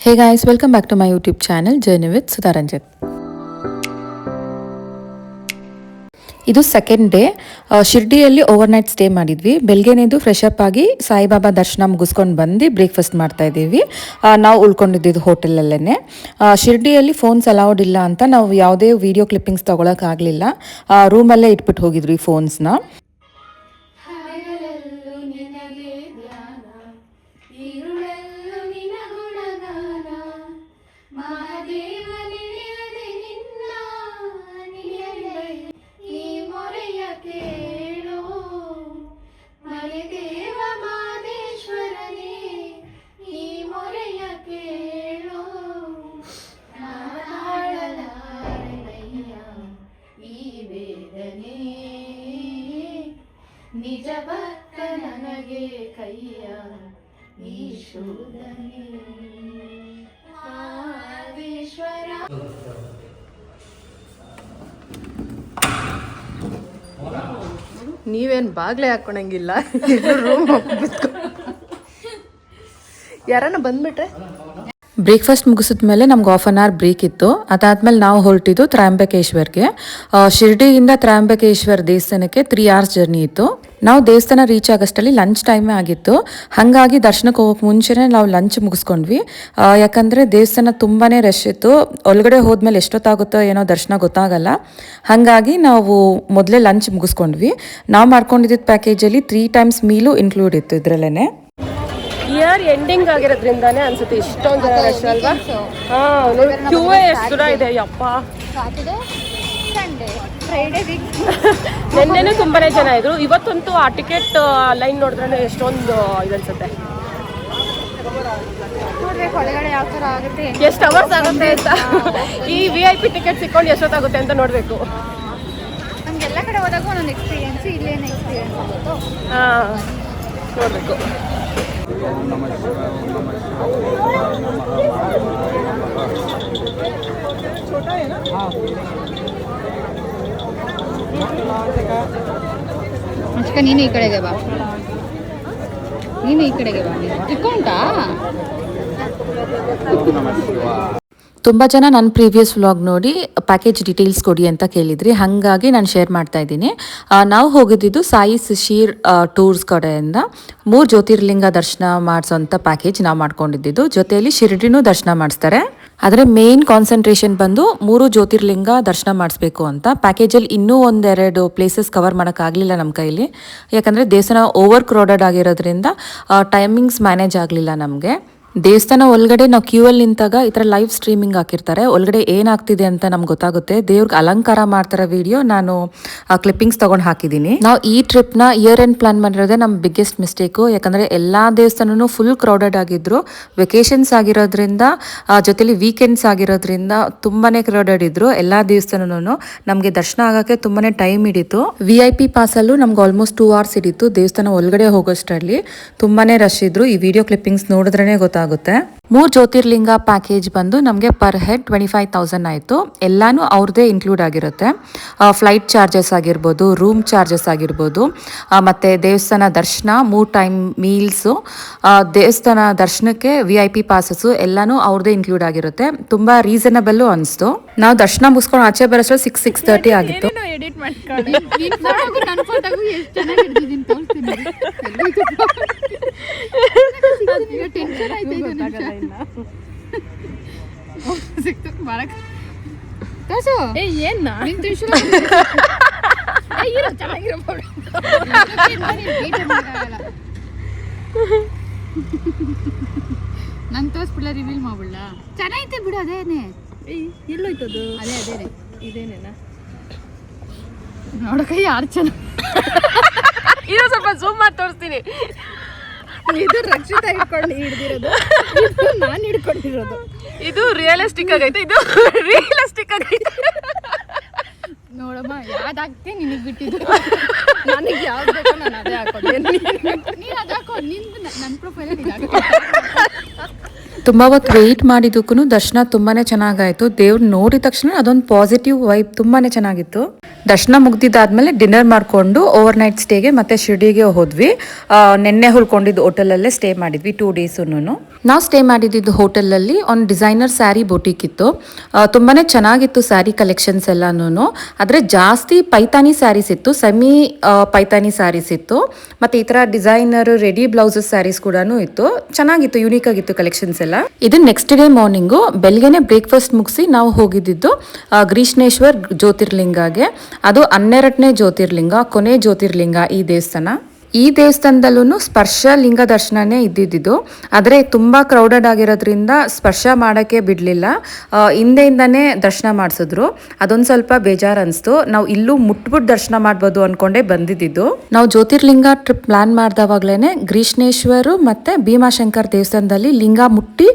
Hey guys, welcome back to my YouTube channel Journey with Sudha Ranjit. ಇದು second day. ಶಿರ್ಡಿಯಲ್ಲಿ overnight stay ಮಾಡಿದ್ವಿ. ಬೆಳಗ್ಗೆನೇದು fresh up ಆಗಿ ಸಾಯಿಬಾಬಾ ದರ್ಶನ ಮುಗಿಸ್ಕೊಂಡು ಬಂದು ಬ್ರೇಕ್ಫಾಸ್ಟ್ ಮಾಡ್ತಾ ಇದ್ದೀವಿ. ನಾವು ಉಳ್ಕೊಂಡಿದ್ದು ಹೋಟೆಲಲ್ಲೇ. ಶಿರ್ಡಿಯಲ್ಲಿ ಫೋನ್ಸ್ ಅಲೌಡ್ ಇಲ್ಲ ಅಂತ ನಾವು ಯಾವುದೇ ವಿಡಿಯೋ ಕ್ಲಿಪ್ಪಿಂಗ್ಸ್ ತೊಗೊಳಕ್ಕಾಗಲಿಲ್ಲ. ರೂಮಲ್ಲೇ ಇಟ್ಬಿಟ್ಟು ಹೋಗಿದ್ವಿ ಫೋನ್ಸ್ನ. ನಿಜ ಭಕ್ತ ನನಗೆ ಕೈಯ ಈಶೋಧನೆ ಮಹದೇಶ್ವರ. ನೀವೇನು ಬಾಗ್ಲೇ ಹಾಕೊಳಂಗಿಲ್ಲ, ರೂಮ್ ಯಾರನ್ನ ಬಂದ್ಬಿಟ್ರೆ. ಬ್ರೇಕ್ಫಾಸ್ಟ್ ಮುಗಿಸಿದ ಮೇಲೆ ನಮ್ಗೆ 1/2 hour ಬ್ರೇಕ್ ಇತ್ತು. ಅದಾದ್ಮೇಲೆ ನಾವು ಹೊರಟಿದ್ದು ತ್ರಯಂಬಕೇಶ್ವರ್ಗೆ. ಶಿರ್ಡಿಯಿಂದ ತ್ರಯಂಬಕೇಶ್ವರ್ ದೇವಸ್ಥಾನಕ್ಕೆ 3 hours ಜರ್ನಿ ಇತ್ತು. ನಾವು ದೇವಸ್ಥಾನ ರೀಚ್ ಆಗೋಷ್ಟರಲ್ಲಿ ಲಂಚ್ ಟೈಮೇ ಆಗಿತ್ತು. ಹಾಗಾಗಿ ದರ್ಶನಕ್ಕೆ ಹೋಗೋಕೆ ಮುಂಚೆನೇ ನಾವು ಲಂಚ್ ಮುಗಿಸ್ಕೊಂಡ್ವಿ. ಯಾಕಂದರೆ ದೇವಸ್ಥಾನ ತುಂಬಾ ರಶ್ ಇತ್ತು. ಒಳಗಡೆ ಹೋದ್ಮೇಲೆ ಎಷ್ಟೊತ್ತಾಗುತ್ತೋ ಏನೋ ದರ್ಶನ ಗೊತ್ತಾಗಲ್ಲ. ಹಾಗಾಗಿ ನಾವು ಮೊದಲೇ ಲಂಚ್ ಮುಗಿಸ್ಕೊಂಡ್ವಿ. ನಾವು ಮಾಡ್ಕೊಂಡಿದ್ದ ಪ್ಯಾಕೇಜಲ್ಲಿ 3 times ಮೀಲು ಇನ್ಕ್ಲೂಡ್ ಇತ್ತು ಇದರಲ್ಲೇ. ಇಯರ್ ಎಂಡಿಂಗ್ ಆಗಿರೋದ್ರಿಂದಾನೇ ಅನ್ಸುತ್ತೆ ಇಷ್ಟೊಂದು ಜನ ರಶ್ ಅಲ್ವಾ. ನೋಡಿ ಕ್ಯೂವೇ ಎಷ್ಟು ದೂರ ಇದೆ ಯಪ್ಪ. ನಿನ್ನೆನೂ ತುಂಬಾನೇ ಜನ ಇದ್ರು. ಇವತ್ತಂತೂ ಆ ಟಿಕೆಟ್ ಲೈನ್ ನೋಡಿದ್ರೆ ಎಷ್ಟೊಂದು ಇದನ್ಸುತ್ತೆ. ಎಷ್ಟು ಅವರ್ಸ್ ಆಗುತ್ತೆ ಅಂತ, ಈ VIP ಟಿಕೆಟ್ ಸಿಕ್ಕೊಂಡು ಎಷ್ಟೊತ್ತಾಗುತ್ತೆ ಅಂತ ನೋಡ್ಬೇಕು. ನಮ್ಗೆಲ್ಲ ಕಡೆ ಹೋದಾಗ ಒಂದೊಂದು ಎಕ್ಸ್ಪೀರಿಯನ್ಸ್, ಇಲ್ಲೇನು ಎಕ್ಸ್ಪೀರಿಯನ್ಸ್ ಆಗುತ್ತೋ ನೋಡ್ಬೇಕು. ಅಷ್ಟೇ ನೀನು ಈ ಕಡೆಗೆ ಬಾ, ನೀನು ಈ ಕಡೆಗೆ ಬಾ. ಇಟ್ಕೊಂಡಾ ತುಂಬ ಜನ ನನ್ನ ಪ್ರೀವಿಯಸ್ ವ್ಲಾಗ್ ನೋಡಿ ಪ್ಯಾಕೇಜ್ ಡೀಟೇಲ್ಸ್ ಕೊಡಿ ಅಂತ ಕೇಳಿದ್ರಿ. ಹಾಗಾಗಿ ನಾನು ಶೇರ್ ಮಾಡ್ತಾ ಇದ್ದೀನಿ. ನಾವು ಹೋಗಿದ್ದು ಸಾಯಿ ಶಿಶಿರ್ ಟೂರ್ಸ್ ಕಡೆಯಿಂದ 3 ಜ್ಯೋತಿರ್ಲಿಂಗ ದರ್ಶನ ಮಾಡಿಸೋಂಥ ಪ್ಯಾಕೇಜ್ ನಾವು ಮಾಡ್ಕೊಂಡಿದ್ದು. ಜೊತೆಯಲ್ಲಿ ಶಿರ್ಡಿನೂ ದರ್ಶನ ಮಾಡಿಸ್ತಾರೆ. ಆದರೆ ಮೇನ್ ಕಾನ್ಸಂಟ್ರೇಷನ್ ಬಂದು 3 ಜ್ಯೋತಿರ್ಲಿಂಗ ದರ್ಶನ ಮಾಡಿಸ್ಬೇಕು ಅಂತ. ಪ್ಯಾಕೇಜಲ್ಲಿ ಇನ್ನೂ 1-2 ಪ್ಲೇಸಸ್ ಕವರ್ ಮಾಡೋಕ್ಕಾಗಲಿಲ್ಲ ನಮ್ಮ ಕೈಲಿ. ಯಾಕಂದರೆ ದೇವಸ್ಥಾನ ಓವರ್ ಕ್ರೌಡೆಡ್ ಆಗಿರೋದ್ರಿಂದ ಟೈಮಿಂಗ್ಸ್ ಮ್ಯಾನೇಜ್ ಆಗಲಿಲ್ಲ ನಮಗೆ. ದೇವಸ್ಥಾನ ಒಳಗಡೆ ನಾವು ಕ್ಯೂವಲ್ಲಿ ನಿಂತಾಗ ಈ ಥರ ಲೈವ್ ಸ್ಟ್ರೀಮಿಂಗ್ ಹಾಕಿರ್ತಾರೆ. ಒಳಗಡೆ ಏನಾಗ್ತಿದೆ ಅಂತ ನಮ್ಗೆ ಗೊತ್ತಾಗುತ್ತೆ. ದೇವ್ರಿಗೆ ಅಲಂಕಾರ ಮಾಡ್ತಾರ ವಿಡಿಯೋ ನಾನು ಕ್ಲಿಪ್ಪಿಂಗ್ಸ್ ತೊಗೊಂಡು ಹಾಕಿದ್ದೀನಿ. ನಾವು ಈ ಟ್ರಿಪ್ನ ಇಯರ್ ಎಂಡ್ ಪ್ಲಾನ್ ಮಾಡಿರೋದೇ ನಮ್ಮ ಬಿಗ್ಗೆಸ್ಟ್ ಮಿಸ್ಟೇಕು. ಯಾಕಂದರೆ ಎಲ್ಲ ದೇವಸ್ಥಾನನೂ ಫುಲ್ ಕ್ರೌಡೆಡ್ ಆಗಿದ್ರು. ವೆಕೇಷನ್ಸ್ ಆಗಿರೋದ್ರಿಂದ ಜೊತೆಲಿ ವೀಕೆಂಡ್ಸ್ ಆಗಿರೋದ್ರಿಂದ ತುಂಬಾ ಕ್ರೌಡೆಡ್ ಇದ್ರು ಎಲ್ಲ ದೇವಸ್ಥಾನನೂ. ನಮಗೆ ದರ್ಶನ ಆಗೋಕ್ಕೆ ತುಂಬಾ ಟೈಮ್ ಹಿಡಿತು. VIP ಪಾಸಲ್ಲೂ ನಮ್ಗೆ ಆಲ್ಮೋಸ್ಟ್ 2 hours ಹಿಡಿತು ದೇವಸ್ಥಾನ ಒಳಗಡೆ ಹೋಗೋಷ್ಟರಲ್ಲಿ. ತುಂಬಾ ರಶ್ ಇದ್ರು. ಈ ವಿಡಿಯೋ ಕ್ಲಿಪ್ಪಿಂಗ್ಸ್ ನೋಡಿದ್ರೇ ಗೊತ್ತಾಗುತ್ತೆ. 3 ಜ್ಯೋತಿರ್ಲಿಂಗ ಪ್ಯಾಕೇಜ್ ಬಂದು ನಮಗೆ ಪರ್ ಹೆಡ್ 25,000 ಆಯಿತು. ಎಲ್ಲಾನು ಅವ್ರದ್ದೇ ಇನ್ಕ್ಲೂಡ್ ಆಗಿರುತ್ತೆ. ಫ್ಲೈಟ್ ಚಾರ್ಜಸ್ ಆಗಿರ್ಬೋದು, ರೂಮ್ ಚಾರ್ಜಸ್ ಆಗಿರ್ಬೋದು, ಮತ್ತು ದೇವಸ್ಥಾನ ದರ್ಶನ, 3 time ಮೀಲ್ಸು, ದೇವಸ್ಥಾನ ದರ್ಶನಕ್ಕೆ VIP ಪಾಸಸ್ಸು ಎಲ್ಲಾನು ಅವ್ರದ್ದೇ ಇನ್ಕ್ಲೂಡ್ ಆಗಿರುತ್ತೆ. ತುಂಬ ರೀಸನಬಲ್ಲು ಅನಿಸ್ತು. ನಾವು ದರ್ಶನ ಮುಗಿಸ್ಕೊಂಡು ಆಚೆ ಬರೋಷ್ಟು 6:30 ಆಗಿತ್ತು. ಎಡಿಟ್ ಮಾಡ್ಕೊಂಡು ನನ್ನ ಫೋಟೋಗೂ ಎಷ್ಟು ಚೆನ್ನಾಗಿ ಹಿಡಿದಿದ್ದೀನಿ ತೋರಿಸ್ತೀನಿ. ಟೆನ್ಷನ್ ಆಯ್ತು. ಸಿಕ್ತು ಮಾಡಕ್ ತೋರ್ಸು. ಏನ್ ಚೆನ್ನಾಗಿರೋ ಫೋಟೋ ನಾನು ತೋರಿಸ್ಬಿಡ್ಲ, ರಿವೀಲ್ ಮಾಡ್ಬಿಡ್ಲ. ಚೆನ್ನಾಗೈತೆ ಬಿಡು. ಅದೇನೆ ಎಲ್ಲೋಯ್ತದು? ಅದೇನೆ ಇದೇನೇನಾ ನೋಡಕ ಯಾರು ಚೆನ್ನಾಗಿ. ಇದು ಸ್ವಲ್ಪ ಝೂಮ್ ಮಾಡಿ ತೋರಿಸ್ತೀನಿ. ಇದು ರಕ್ಷಿತಾ ಹಿಡ್ಕೊಂಡು ಹಿಡ್ದಿರೋದು, ನಾನು ಹಿಡ್ಕೊಂಡಿರೋದು. ಇದು ರಿಯಲಿಸ್ಟಿಕ್ ಆಗೈತೆ, ಇದು ರಿಯಲಿಸ್ಟಿಕ್ ಆಗೈತೆ. ನೋಡಮ್ಮ ಯಾವ್ದಾಗ್ತಿ ನಿನಗೆ ಬಿಟ್ಟಿದ್ದು. ನನಗೆ ಯಾವ್ದು ಬೇಕೋ ನಾನು ಅದೇ ಹಾಕೋದು. ನೀನು ಅದು ಹಾಕೋ, ನಿಂದು ನನ್ನ ಪ್ರೊಫೈಲಲ್ಲಿ ಇದಾಗುತ್ತೆ. ತುಂಬ ಹೊತ್ತು ವೆಯ್ಟ್ ಮಾಡಿದ್ದಕ್ಕೂ ದರ್ಶನ ತುಂಬಾ ಚೆನ್ನಾಗಾಯಿತು. ದೇವ್ರು ನೋಡಿದ ತಕ್ಷಣ ಅದೊಂದು ಪಾಸಿಟಿವ್ ವೈಬ್ ತುಂಬಾ ಚೆನ್ನಾಗಿತ್ತು. ದರ್ಶನ ಮುಗ್ದಿದ್ದಾದ್ಮೇಲೆ ಡಿನ್ನರ್ ಮಾಡಿಕೊಂಡು ಓವರ್ ನೈಟ್ ಸ್ಟೇಗೆ ಮತ್ತೆ ಶಿರ್ಡಿಗೆ ಹೋದ್ವಿ. ನೆನ್ನೆ ಉಳ್ಕೊಂಡಿದ್ದು ಹೋಟೆಲಲ್ಲೇ ಸ್ಟೇ ಮಾಡಿದ್ವಿ 2 ಡೇಸೂ. ನಾವು ಸ್ಟೇ ಮಾಡಿದ್ದು ಹೋಟೆಲಲ್ಲಿ ಒಂದು ಡಿಸೈನರ್ ಸ್ಯಾರಿ ಬೊಟಿಕ್ ಇತ್ತು. ತುಂಬಾ ಚೆನ್ನಾಗಿತ್ತು ಸ್ಯಾರಿ ಕಲೆಕ್ಷನ್ಸ್ ಎಲ್ಲನೂ. ಆದರೆ ಜಾಸ್ತಿ ಪೈತಾನಿ ಸ್ಯಾರೀಸ್ ಇತ್ತು, ಸೆಮಿ ಪೈತಾನಿ ಸ್ಯಾರೀಸ್ ಇತ್ತು, ಮತ್ತು ಈ ಥರ ಡಿಸೈನರ್ ರೆಡಿ ಬ್ಲೌಸಸ್ ಸ್ಯಾರೀಸ್ ಕೂಡ ಇತ್ತು. ಚೆನ್ನಾಗಿತ್ತು, ಯೂನಿಕ್ ಆಗಿತ್ತು ಕಲೆಕ್ಷನ್ಸ್ ಎಲ್ಲ. ಇದು ನೆಕ್ಸ್ಟ್ ಡೇ ಮಾರ್ನಿಂಗು ಬೆಳಗ್ಗೆನೆ ಬ್ರೇಕ್ಫಾಸ್ಟ್ ಮುಗಿಸಿ ನಾವು ಹೋಗಿದ್ದು ಗ್ರೀಷ್ಣೇಶ್ವರ್ ಜ್ಯೋತಿರ್ಲಿಂಗಗೆ. ಅದು 12ನೇ ಜ್ಯೋತಿರ್ಲಿಂಗ, ಕೊನೆ ಜ್ಯೋತಿರ್ಲಿಂಗ ಈ ದೇವಸ್ಥಾನ. ಈ ದೇವಸ್ಥಾನದಲ್ಲೂ ಸ್ಪರ್ಶ ಲಿಂಗ ದರ್ಶನನೇ ಇದ್ದಿದ್ದು, ಆದರೆ ತುಂಬ ಕ್ರೌಡೆಡ್ ಆಗಿರೋದ್ರಿಂದ ಸ್ಪರ್ಶ ಮಾಡೋಕ್ಕೆ ಬಿಡಲಿಲ್ಲ. ಹಿಂದೆಯಿಂದನೇ ದರ್ಶನ ಮಾಡಿಸಿದ್ರು. ಅದೊಂದು ಸ್ವಲ್ಪ ಬೇಜಾರು ಅನಿಸ್ತು. ನಾವು ಇಲ್ಲೂ ಮುಟ್ಬಿಟ್ಟು ದರ್ಶನ ಮಾಡ್ಬೋದು ಅಂದ್ಕೊಂಡೇ ಬಂದಿದ್ದು. ನಾವು ಜ್ಯೋತಿರ್ಲಿಂಗ ಟ್ರಿಪ್ ಪ್ಲಾನ್ ಮಾಡಿದವಾಗಲೇ ಗ್ರೀಷ್ಣೇಶ್ವರು ಮತ್ತು ಭೀಮಾಶಂಕರ್ ದೇವಸ್ಥಾನದಲ್ಲಿ ಲಿಂಗ ಮುಟ್ಟಿ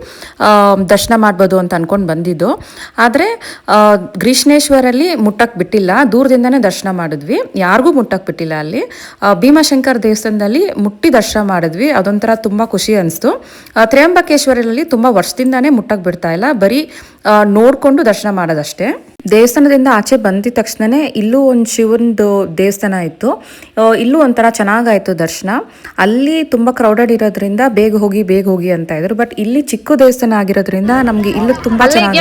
ದರ್ಶನ ಮಾಡ್ಬೋದು ಅಂತ ಅಂದ್ಕೊಂಡು ಬಂದಿದ್ದು. ಆದರೆ ಗ್ರೀಷ್ಣೇಶ್ವರಲ್ಲಿ ಮುಟ್ಟಕ್ಕೆ ಬಿಟ್ಟಿಲ್ಲ, ದೂರದಿಂದನೇ ದರ್ಶನ ಮಾಡಿದ್ವಿ, ಯಾರಿಗೂ ಮುಟ್ಟಕ್ಕೆ ಬಿಟ್ಟಿಲ್ಲ. ಅಲ್ಲಿ ಭೀಮಾಶಂಕರ್ ದೇವಸ್ಥಾನದಲ್ಲಿ ಮುಟ್ಟಿ ದರ್ಶನ ಮಾಡಿದ್ವಿ. ಅದೊಂಥರ ತುಂಬ ಖುಷಿ ಅನಿಸ್ತು. ತ್ರ್ಯಂಬಕೇಶ್ವರಲ್ಲಿ ತುಂಬ ವರ್ಷದಿಂದಾನೇ ಮುಟ್ಟಕ್ಕೆ ಬಿಡ್ತಾ ಇಲ್ಲ, ಬರೀ ನೋಡಿಕೊಂಡು ದರ್ಶನ ಮಾಡೋದಷ್ಟೇ. ದೇವಸ್ಥಾನದಿಂದ ಆಚೆ ಬಂದಿದ ತಕ್ಷಣವೇ ಇಲ್ಲೂ ಒಂದು ಶಿವನದು ದೇವಸ್ಥಾನ ಇತ್ತು. ಇಲ್ಲೂ ಒಂಥರ ಚೆನ್ನಾಗಾಯಿತು ದರ್ಶನ. ಅಲ್ಲಿ ತುಂಬ ಕ್ರೌಡೆಡ್ ಇರೋದ್ರಿಂದ ಬೇಗ ಹೋಗಿ ಅಂತ ಇದ್ರು. ಬಟ್ ಇಲ್ಲಿ ಚಿಕ್ಕ ದೇವಸ್ಥಾನ ಆಗಿರೋದ್ರಿಂದ ನಮಗೆ ಇಲ್ಲೂ ತುಂಬ ಚೆನ್ನಾಗಿ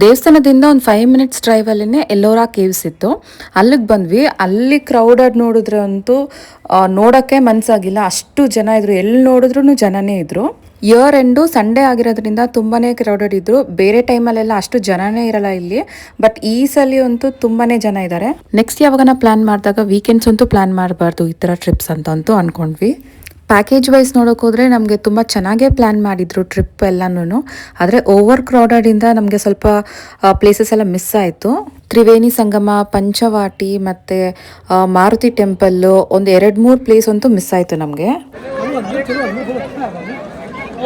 ದೇವಸ್ಥಾನದಿಂದ ಒಂದು 5 ಮಿನಿಟ್ಸ್ ಡ್ರೈವಲ್ಲೇ ಎಲ್ಲೋರಾ ಕೇವ್ಸ್ ಇತ್ತು. ಅಲ್ಲಿಗೆ ಬಂದ್ವಿ. ಅಲ್ಲಿ ಕ್ರೌಡೆಡ್ ನೋಡಿದ್ರೆ ಅಂತೂ ನೋಡೋಕ್ಕೆ ಮನಸ್ಸಾಗಿಲ್ಲ, ಅಷ್ಟು ಜನ ಇದ್ರು. ಎಲ್ಲಿ ನೋಡಿದ್ರು ಜನನೇ ಇದ್ರು. ಇಯರ್ ಎಂಡು ಸಂಡೇ ಆಗಿರೋದ್ರಿಂದ ತುಂಬಾ ಕ್ರೌಡೆಡ್ ಇದ್ರು. ಬೇರೆ ಟೈಮಲ್ಲೆಲ್ಲ ಅಷ್ಟು ಜನನೇ ಇರಲ್ಲ ಇಲ್ಲಿ, ಬಟ್ ಈ ಸಲ ಅಂತೂ ತುಂಬಾ ಜನ ಇದ್ದಾರೆ. ನೆಕ್ಸ್ಟ್ ಯಾವಾಗನ ಪ್ಲಾನ್ ಮಾಡಿದಾಗ ವೀಕೆಂಡ್ಸ್ ಅಂತೂ ಪ್ಲಾನ್ ಮಾಡಬಾರ್ದು ಈ ಥರ ಟ್ರಿಪ್ಸ್ ಅಂತೂ ಅಂದ್ಕೊಂಡ್ವಿ. ಪ್ಯಾಕೇಜ್ ವೈಸ್ ನೋಡೋಕೆ ಹೋದರೆ ನಮಗೆ ತುಂಬ ಚೆನ್ನಾಗೇ ಪ್ಲ್ಯಾನ್ ಮಾಡಿದರು ಟ್ರಿಪ್ ಎಲ್ಲನೂ. ಆದರೆ ಓವರ್ ಕ್ರೌಡೆಡಿಂದ ನಮಗೆ ಸ್ವಲ್ಪ ಪ್ಲೇಸಸ್ ಎಲ್ಲ ಮಿಸ್ ಆಯಿತು. ತ್ರಿವೇಣಿ ಸಂಗಮ, ಪಂಚವಾಟಿ ಮತ್ತು ಮಾರುತಿ ಟೆಂಪಲ್ಲು, ಒಂದು 2-3 ಪ್ಲೇಸ್ ಅಂತೂ ಮಿಸ್ ಆಯಿತು ನಮಗೆ.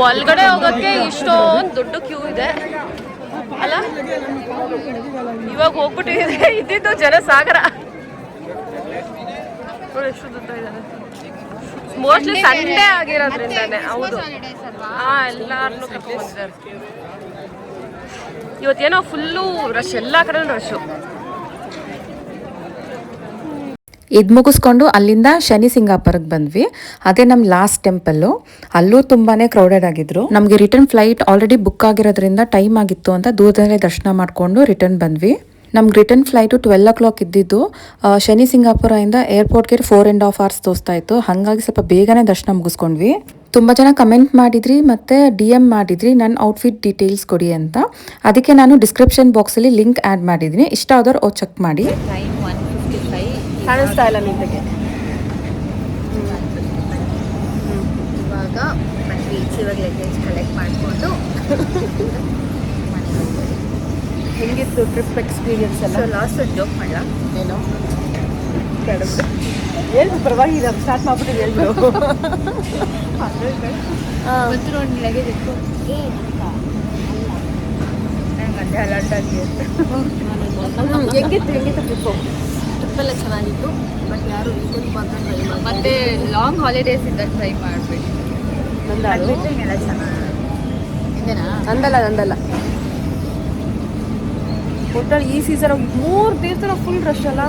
ಒಳಗಡೆ ಹೋಗೋಕ್ಕೆ ಇಷ್ಟೊಂದು ದೊಡ್ಡ ಕ್ಯೂ ಇದೆ ಅಲ್ಲ. ಇವಾಗ ಹೋಗ್ಬಿಟ್ಟಿದೆ, ಇದ್ದಿದ್ದು ಜನ ಸಾಗರ. ಎಷ್ಟು ದೊಡ್ಡ ಇದ್ದಾರೆ, ಮೋಸ್ಟ್ಲಿ ಸಂಡೇ ಆಗಿರೋದ್ರಿಂದಾನೆ. ಹೌದು, ಎಲ್ಲಾರನ್ನೂ ಕರ್ಕೊಂಡ್ಬಂದಿದ್ದಾರೆ. ಇವತ್ತೇನೋ ಫುಲ್ಲು ರಶ್, ಎಲ್ಲ ಕಡೆ ರಶ್ಶು. ಇದು ಮುಗಿಸ್ಕೊಂಡು ಅಲ್ಲಿಂದ ಶನಿ ಸಿಂಗಾಪುರಕ್ಕೆ ಬಂದ್ವಿ. ಅದೇ ನಮ್ಮ ಲಾಸ್ಟ್ ಟೆಂಪಲ್ಲು. ಅಲ್ಲೂ ತುಂಬಾ ಕ್ರೌಡೆಡ್ ಆಗಿದ್ರು. ನಮಗೆ ರಿಟರ್ನ್ ಫ್ಲೈಟ್ ಆಲ್ರೆಡಿ ಬುಕ್ ಆಗಿರೋದ್ರಿಂದ ಟೈಮ್ ಆಗಿತ್ತು ಅಂತ ದೂರದಲ್ಲೇ ದರ್ಶನ ಮಾಡಿಕೊಂಡು ರಿಟರ್ನ್ ಬಂದ್ವಿ. ನಮ್ಗೆ ರಿಟರ್ನ್ ಫ್ಲೈಟು 12 o'clock ಇದ್ದಿದ್ದು. ಶನಿ ಸಿಂಗಾಪುರದಿಂದ ಏರ್ಪೋರ್ಟ್ಗೆ 4.5 hours ತೋರಿಸ್ತಾ ಇತ್ತು. ಹಾಗಾಗಿ ಸ್ವಲ್ಪ ಬೇಗನೆ ದರ್ಶನ ಮುಗಿಸ್ಕೊಂಡ್ವಿ. ತುಂಬ ಜನ ಕಮೆಂಟ್ ಮಾಡಿದ್ರಿ ಮತ್ತು DM ಮಾಡಿದ್ರಿ ನನ್ನ ಔಟ್ಫಿಟ್ ಡೀಟೇಲ್ಸ್ ಕೊಡಿ ಅಂತ. ಅದಕ್ಕೆ ನಾನು ಡಿಸ್ಕ್ರಿಪ್ಷನ್ ಬಾಕ್ಸಲ್ಲಿ ಲಿಂಕ್ ಆ್ಯಡ್ ಮಾಡಿದ್ದೀನಿ, ಇಷ್ಟ ಆದವ್ರು ಚೆಕ್ ಮಾಡಿ. ಕಾಣಿಸ್ತಾ ಇಲ್ಲ ನಿಂತಿಗೆ. ಇವಾಗ ಲಗೇಜ್ ಕಲೆಕ್ಟ್ ಮಾಡಿಕೊಂಡು ಹೆಂಗಿತ್ತು ಟ್ರಿಪ್ ಎಕ್ಸ್ಪೀರಿಯನ್ಸ್ ಎಲ್ಲ? ಲಾಸ್ಟ್ ಒಂದು ಜೋಕ್ ಮಾಡಲ ಏನು ಹೇಳ್ದು, ಪರವಾಗಿಲ್ಲ, ಸ್ಟಾರ್ಟ್ ಮಾಡ್ಬಿಟ್ಟು ಹೇಳ್ದು. ಗೊತ್ತಿರೋ ಒಂದು ಲಗೇಜ್ ಇತ್ತು, ನಂಗೆ ಅದೇ ಅಲರ್ಟ್ ಆಗಿ ಹೆಂಗಿತ್ತು ಟ್ರಿಪ್ಪು? ಟ್ರಿಪ್ಪೆಲ್ಲ ಚೆನ್ನಾಗಿತ್ತು. ಬಟ್ ಯಾರು ವೀಕೆಂಡ್ ಮಾತ್ರ ಟ್ರೈ ಮಾಡಿ, ಮತ್ತು ಲಾಂಗ್ ಹಾಲಿಡೇಸ್ ಇದ್ದಾಗ ಟ್ರೈ ಮಾಡಬೇಡಿ. ಎಲ್ಲ ಚೆನ್ನಾಗಿ ಇದೆನಾ? ನಂದಲ್ಲ ಒಟ್ಟಲ್ಲಿ ಈ ಸೀಸನ್ 3 ದೇವಸ್ಥಾನ ಫುಲ್ ರಶ್ ಅಲ್ಲ.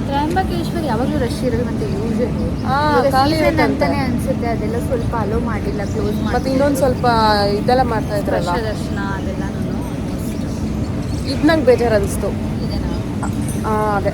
ತ್ರ್ಯಂಬಕೇಶ್ವರ ಯಾವಾಗಲೂ ರಶ್ ಇರಲ್ಲ, ಮತ್ತು ಯೂಶಲಿ ಅಂತಾನೆ ಅನ್ಸುತ್ತೆ. ಅದೆಲ್ಲ ಸ್ವಲ್ಪ ಅಲೋ ಮಾಡಿಲ್ಲ, ಕ್ಲೋಸ್ ಮಾಡಿ. ಮತ್ತೆ ಇನ್ನೊಂದು ಸ್ವಲ್ಪ ಇದೆಲ್ಲ ಮಾಡ್ತಾ ಇದ್ರಲ್ಲ, ದರ್ಶನ ಅದೆಲ್ಲನೂ ಇದು ನಂಗೆ ಬೇಜಾರು ಅನಿಸ್ತು. ಇದೆನಾ? ಅದೇ